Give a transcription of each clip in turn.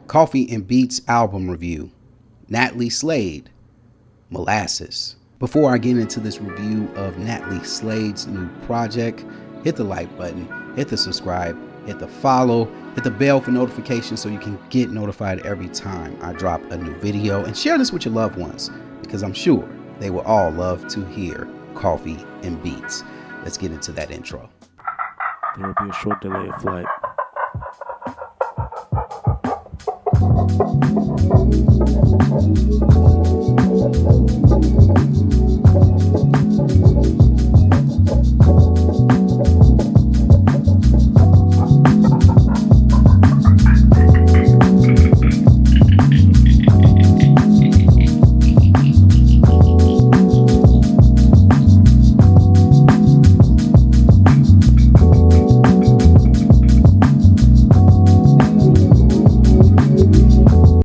Coffee and Beats album review. Natalie Slade, Molasses. Before I get into this review of Natalie Slade's new project, hit the like button, hit the subscribe, hit the follow, hit the bell for notifications so you can get notified every time I drop a new video, and share this with your loved ones because I'm sure they will all love to hear Coffee and Beats. Let's get into that intro. There will be a short delay of flight.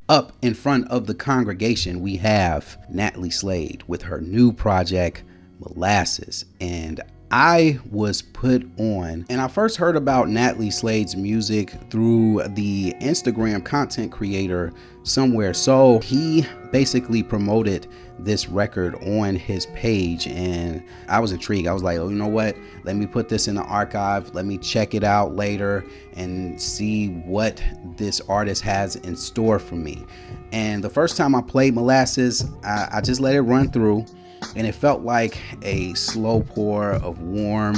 Up in front of the congregation, we have Natalie Slade with her new project, Molasses. And I was put on, and I first heard about Natalie Slade's music through the Instagram content creator Somewhere. So he basically promoted this record on his page, and I was intrigued. I was like, oh, you know what? Let me put this in the archive. Let me check it out later and see what this artist has in store for me. And the first time I played Molasses, I just let it run through, and it felt like a slow pour of warm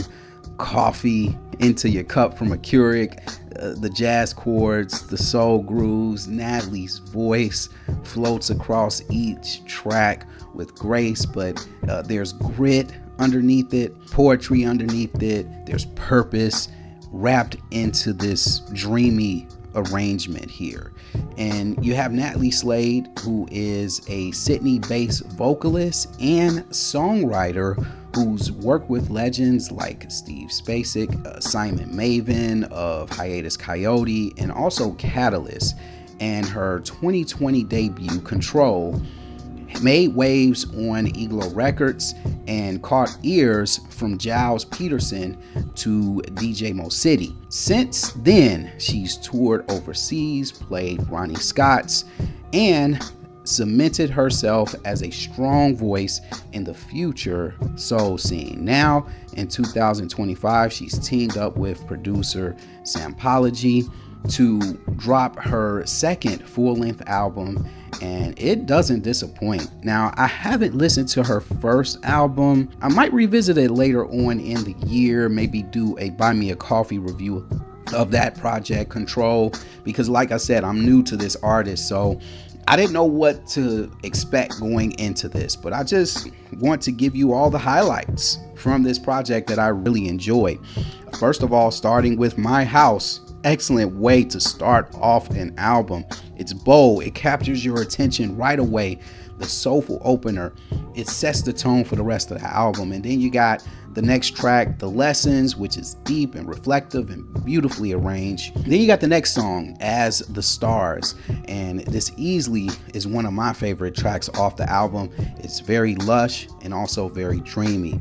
coffee into your cup from a Keurig. The jazz chords, the soul grooves, Natalie's voice floats across each track with grace, but there's grit underneath it, poetry underneath it, there's purpose wrapped into this dreamy arrangement here. And you have Natalie Slade, who is a Sydney-based vocalist and songwriter who's worked with legends like Steve Spacek, Simon Maven of Hiatus Coyote, and also Catalyst. And her 2020 debut, Control, made waves on Iglo Records and caught ears from Giles Peterson to DJ Mo City. Since then, she's toured overseas, played Ronnie Scott's, and cemented herself as a strong voice in the future soul scene. Now, in 2025, she's teamed up with producer Sampology to drop her second full-length album, and it doesn't disappoint. Now, I haven't listened to her first album. I might revisit it later on in the year, maybe do a Buy Me a Coffee review of that project, Control, because like I said, I'm new to this artist, so I didn't know what to expect going into this, but I just want to give you all the highlights from this project that I really enjoyed. First of all, starting with My House. Excellent way to start off an album. It's bold, it captures your attention right away. The soulful opener, it sets the tone for the rest of the album. And then you got the next track, The Lessons, which is deep and reflective and beautifully arranged. Then you got the next song, As the Stars, and this easily is one of my favorite tracks off the album. It's very lush and also very dreamy.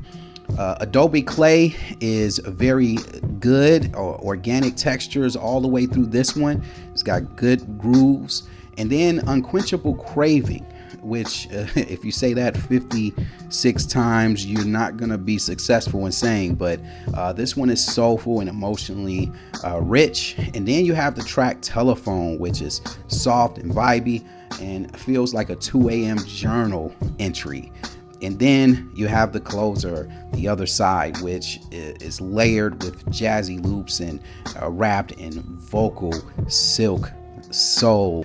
Adobe Clay is very good, organic textures all the way through this one. It's got good grooves. And then Unquenchable Craving, which if you say that 56 times, you're not going to be successful in saying, but this one is soulful and emotionally rich. And then you have the track Telephone, which is soft and vibey and feels like a 2 a.m. journal entry. And then you have the closer, The Other Side, which is layered with jazzy loops and wrapped in vocal silk soul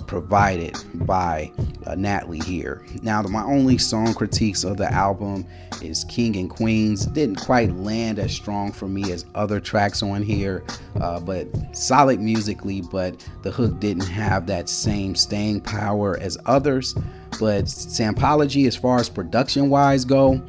provided by Natalie here. Now, my only song critiques of the album is King and Queens. Didn't quite land as strong for me as other tracks on here, but solid musically, but the hook didn't have that same staying power as others. But Sampology, as far as production wise go,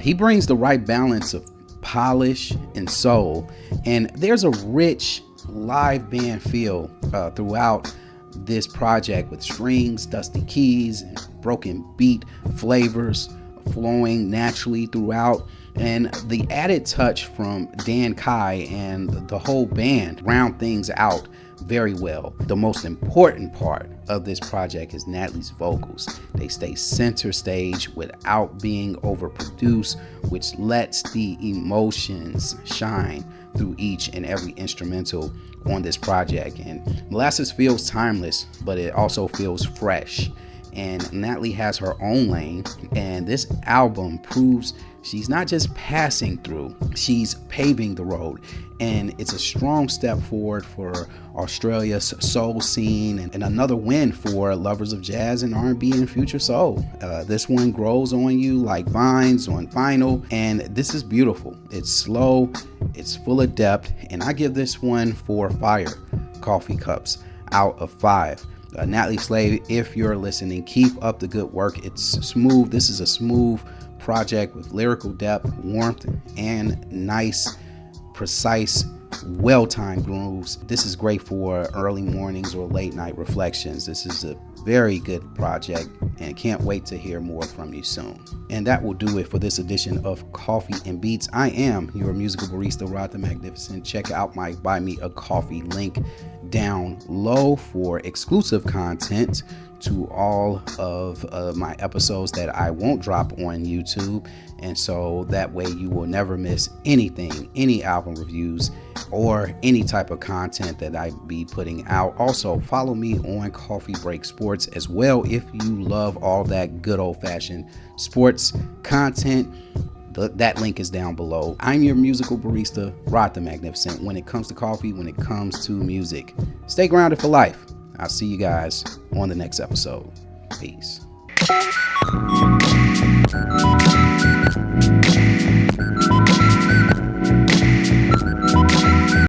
he brings the right balance of polish and soul, and there's a rich live band feel throughout this project, with strings, dusty keys, and broken beat flavors flowing naturally throughout. And the added touch from Dan Kai and the whole band round things out very well. The most important part of this project is Natalie's vocals. They stay center stage without being overproduced, which lets the emotions shine through each and every instrumental on this project. And Molasses feels timeless, but it also feels fresh. And Natalie has her own lane, and this album proves she's not just passing through, she's paving the road. And it's a strong step forward for Australia's soul scene, and another win for lovers of jazz and R&B and future soul. This one grows on you like vines on vinyl, and this is beautiful. It's slow, it's full of depth, and I give this one 4 fire coffee cups out of 5. Natalie Slade, if you're listening, keep up the good work. It's smooth. This is a smooth project with lyrical depth, warmth, and nice, precise, well-timed grooves. This is great for early mornings or late night reflections. This is a very good project, and can't wait to hear more from you soon. And that will do it for this edition of Coffee and Beats. I am your musical barista, Rod the Magnificent. Check out my Buy Me a Coffee link down low for exclusive content to all of my episodes that I won't drop on YouTube. And so that way you will never miss anything, any album reviews or any type of content that I be putting out. Also, follow me on Coffee Break Sports as well if you love all that good old-fashioned sports content. That link is down below. I'm your musical barista, Rod the Magnificent. When it comes to coffee, when it comes to music, stay grounded for life. I'll see you guys on the next episode. Peace.